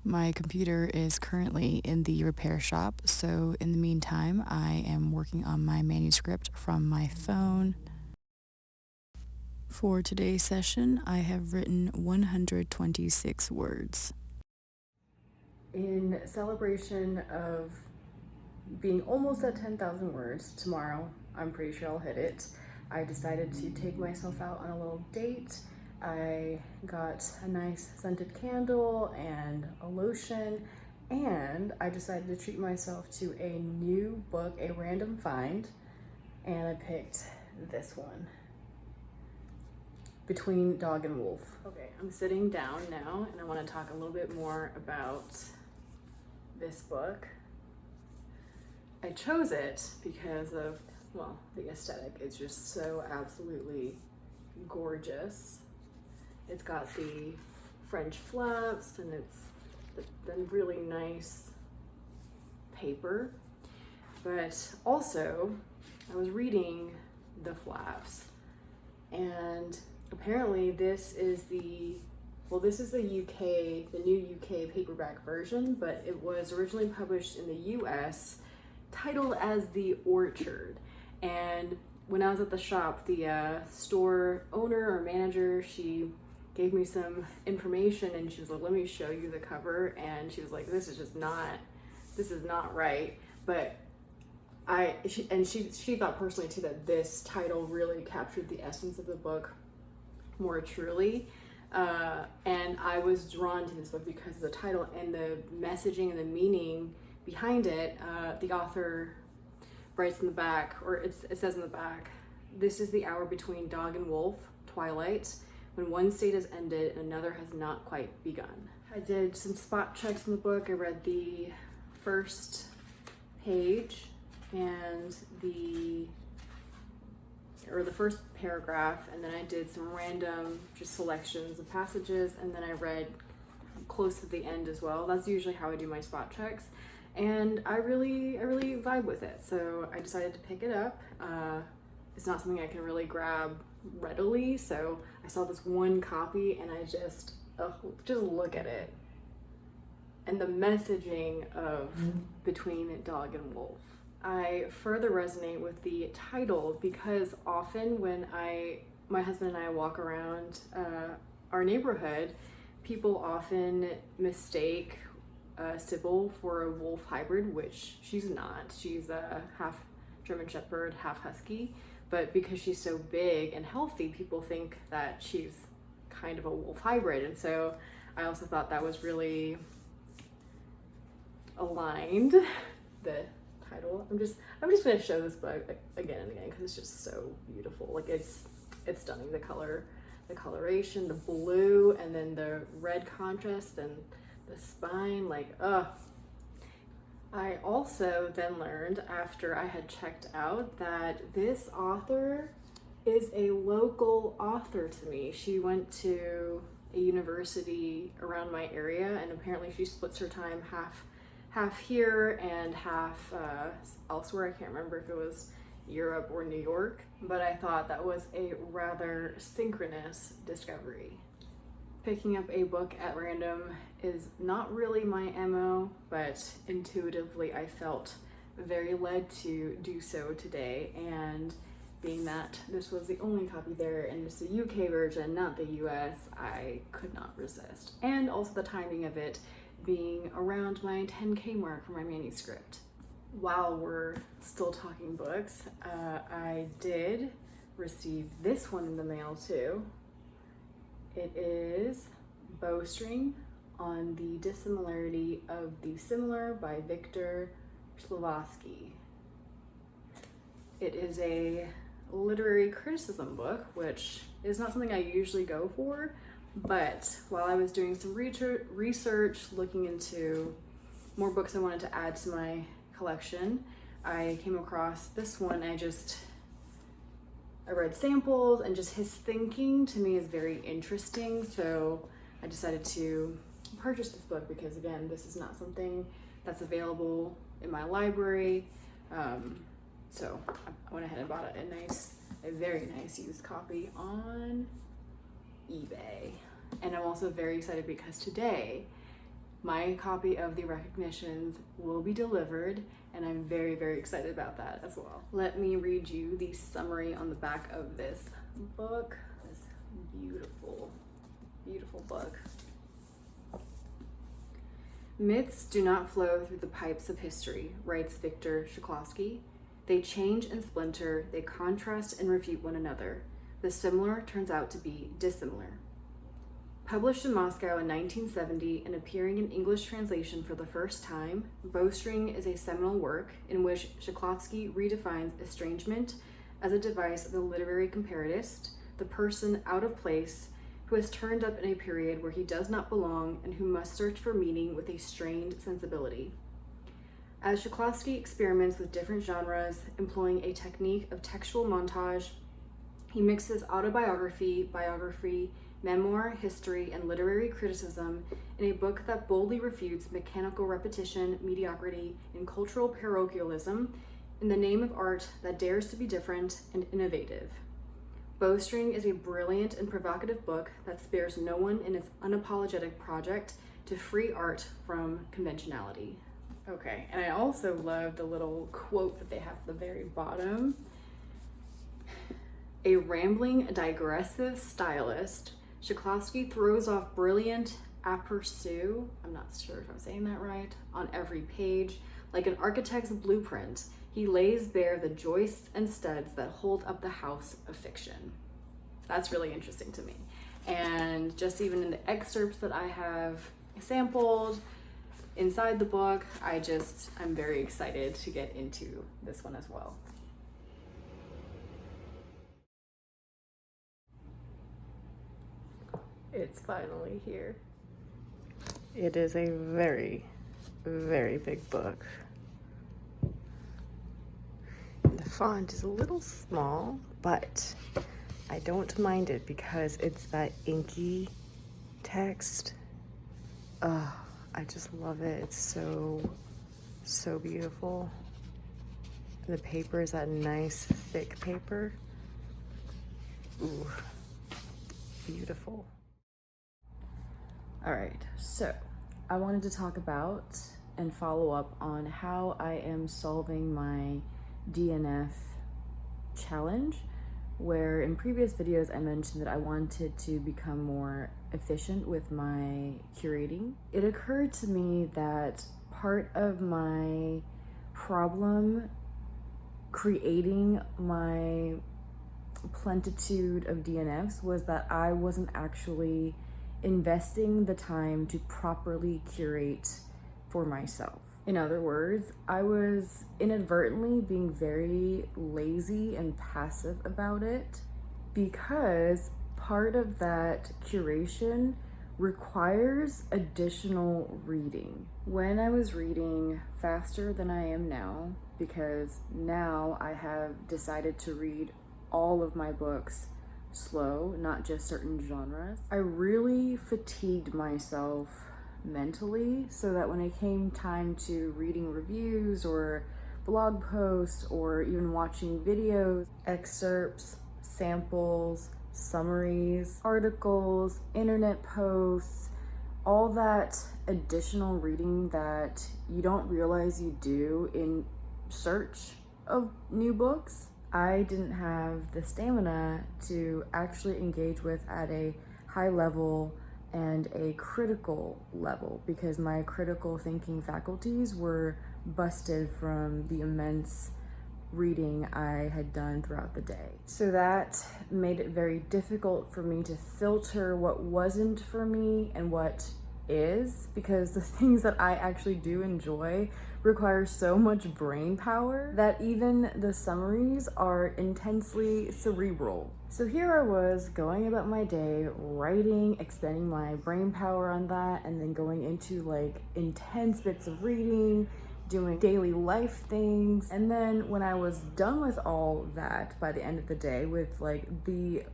My computer is currently in the repair shop, so in the meantime, I am working on my manuscript from my phone. For today's session, I have written 126 words. In celebration of being almost at 10,000 words tomorrow, I'm pretty sure I'll hit it, I decided to take myself out on a little date. I got a nice scented candle and a lotion, and I decided to treat myself to a new book, a random find, and I picked this one, Between Dog and Wolf. Okay, I'm sitting down now and I want to talk a little bit more about this book. I chose it because of, well, the aesthetic is just so absolutely gorgeous. It's got the French flaps and it's the really nice paper. But also, I was reading the flaps, and apparently this is the new UK paperback version, but it was originally published in the US, titled as The Orchard. And when I was at the shop, the store owner or manager, she gave me some information and she was like, let me show you the cover. And she was like, this is not right. But she thought personally too that this title really captured the essence of the book more truly. And I was drawn to this book because of the title and the messaging and the meaning behind it. The author writes in the back, or it says in the back, this is the hour between dog and wolf, twilight, when one state has ended and another has not quite begun. I did some spot checks in the book. I read the first page and the first paragraph, and then I did some random just selections of passages, and then I read close to the end as well. That's usually how I do my spot checks, and I really vibe with it, so I decided to pick it up. It's not something I can really grab readily, so I saw this one copy and I just look at it and the messaging of Between Dog and Wolf. I further resonate with the title because often when my husband and I walk around our neighborhood, people often mistake Sybil for a wolf hybrid, which she's not. She's a half German Shepherd, half Husky, but because she's so big and healthy, people think that she's kind of a wolf hybrid. And so I also thought that was really aligned. The title. I'm just gonna show this book again and again because it's just so beautiful. Like it's stunning. The coloration, the blue, and then the red contrast and the spine. I also then learned after I had checked out that this author is a local author to me. She went to a university around my area, and apparently she splits her time half here and half elsewhere. I can't remember if it was Europe or New York, but I thought that was a rather synchronous discovery. Picking up a book at random is not really my MO, but intuitively I felt very led to do so today, and being that this was the only copy there and it's the UK version, not the US, I could not resist. And also the timing of it being around my 10K mark for my manuscript. While we're still talking books, I did receive this one in the mail too. It is Bowstring on the Dissimilarity of the Similar by Victor Slavoski. It is a literary criticism book, which is not something I usually go for, but while I was doing some research, looking into more books I wanted to add to my collection, I came across this one. I read samples, and just his thinking to me is very interesting, so I decided to purchase this book because, again, this is not something that's available in my library. So I went ahead and bought a very nice used copy on eBay. And I'm also very excited because today My copy of the recognitions will be delivered, and I'm very, very excited about that as well. Let me read you the summary on the back of this book. This beautiful, beautiful book. Myths do not flow through the pipes of history, writes Victor Shklovsky. They change and splinter, they contrast and refute one another. The similar turns out to be dissimilar. Published in Moscow in 1970 and appearing in English translation for the first time, Bowstring is a seminal work in which Shklovsky redefines estrangement as a device of the literary comparatist, the person out of place who has turned up in a period where he does not belong and who must search for meaning with a strained sensibility. As Shklovsky experiments with different genres, employing a technique of textual montage, he mixes autobiography, biography, memoir, history, and literary criticism in a book that boldly refutes mechanical repetition, mediocrity, and cultural parochialism in the name of art that dares to be different and innovative. Bowstring is a brilliant and provocative book that spares no one in its unapologetic project to free art from conventionality. Okay, and I also love the little quote that they have at the very bottom. A rambling, digressive stylist, Shklovsky throws off brilliant aperçu, I'm not sure if I'm saying that right, on every page. Like an architect's blueprint, he lays bare the joists and studs that hold up the house of fiction. That's really interesting to me. And just even in the excerpts that I have sampled inside the book, I'm very excited to get into this one as well. It's finally here. It is a very, very big book. The font is a little small, but I don't mind it because it's that inky text. I just love it. It's so beautiful. The paper is that nice thick paper. Ooh, beautiful. All right, so I wanted to talk about and follow up on how I am solving my DNF challenge, where in previous videos I mentioned that I wanted to become more efficient with my curating. It occurred to me that part of my problem creating my plentitude of DNFs was that I wasn't actually investing the time to properly curate for myself. In other words, I was inadvertently being very lazy and passive about it because part of that curation requires additional reading. When I was reading faster than I am now, because now I have decided to read all of my books slow, not just certain genres, I really fatigued myself mentally, so that when it came time to reading reviews or blog posts or even watching videos, excerpts, samples, summaries, articles, internet posts, all that additional reading that you don't realize you do in search of new books, I didn't have the stamina to actually engage with at a high level and a critical level, because my critical thinking faculties were busted from the immense reading I had done throughout the day. So that made it very difficult for me to filter what wasn't for me and what is, because the things that I actually do enjoy require so much brain power that even the summaries are intensely cerebral. So here I was going about my day, writing, expending my brain power on that, and then going into like intense bits of reading, doing daily life things. And then when I was done with all that by the end of the day, with like the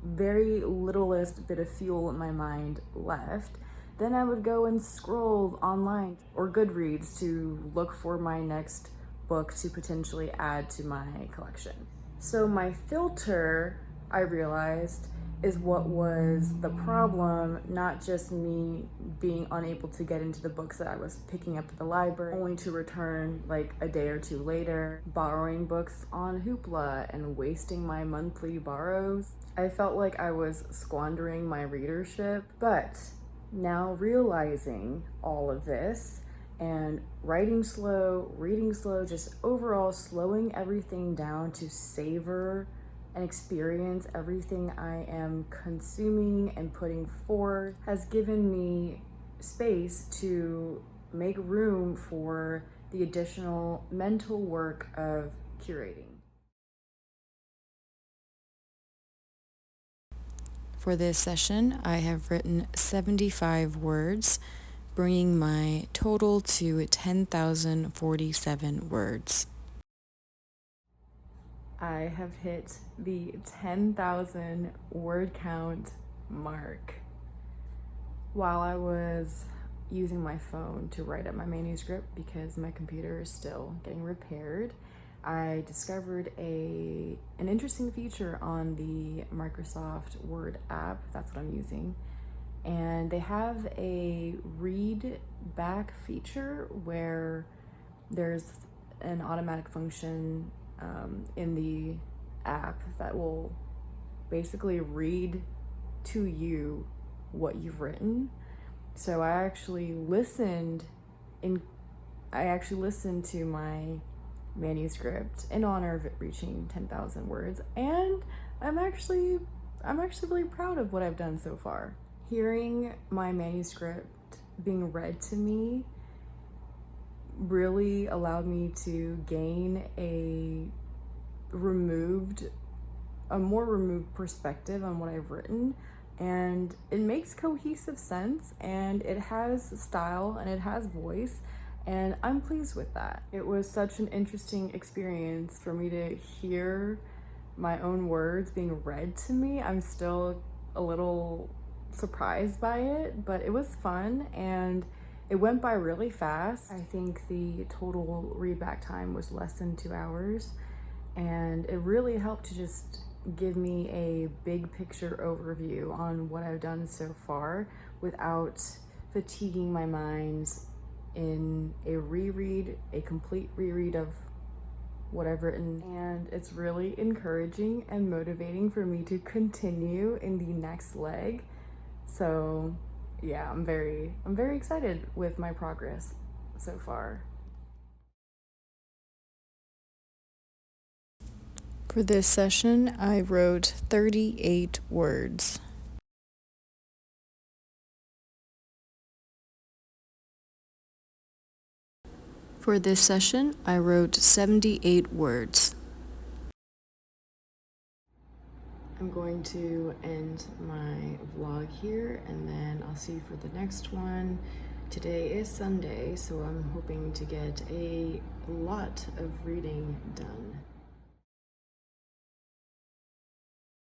very littlest bit of fuel in my mind left, then I would go and scroll online or Goodreads to look for my next book to potentially add to my collection. So my filter, I realized, is what was the problem, not just me being unable to get into the books that I was picking up at the library, only to return like a day or two later, borrowing books on Hoopla and wasting my monthly borrows. I felt like I was squandering my readership, but now realizing all of this and writing slow, reading slow, just overall slowing everything down to savor and experience everything I am consuming and putting forward has given me space to make room for the additional mental work of curating. For this session, I have written 75 words, bringing my total to 10,047 words. I have hit the 10,000 word count mark. While I was using my phone to write up my manuscript because my computer is still getting repaired, I discovered an interesting feature on the Microsoft Word app. That's what I'm using. And they have a read back feature where there's an automatic function in the app that will basically read to you what you've written. So I actually listened to my manuscript in honor of it reaching 10,000 words, and I'm actually really proud of what I've done so far. Hearing my manuscript being read to me really allowed me to gain a more removed perspective on what I've written, and it makes cohesive sense, and it has style and it has voice, and I'm pleased with that. It was such an interesting experience for me to hear my own words being read to me. I'm still a little surprised by it, but it was fun and it went by really fast. I think the total readback time was less than 2 hours, and it really helped to just give me a big picture overview on what I've done so far without fatiguing my mind in a complete reread of what I've written. And it's really encouraging and motivating for me to continue in the next leg. So yeah, I'm very excited with my progress so far. For this session, I wrote 38 words. For this session, I wrote 78 words. I'm going to end my vlog here, and then I'll see you for the next one. Today is Sunday, so I'm hoping to get a lot of reading done.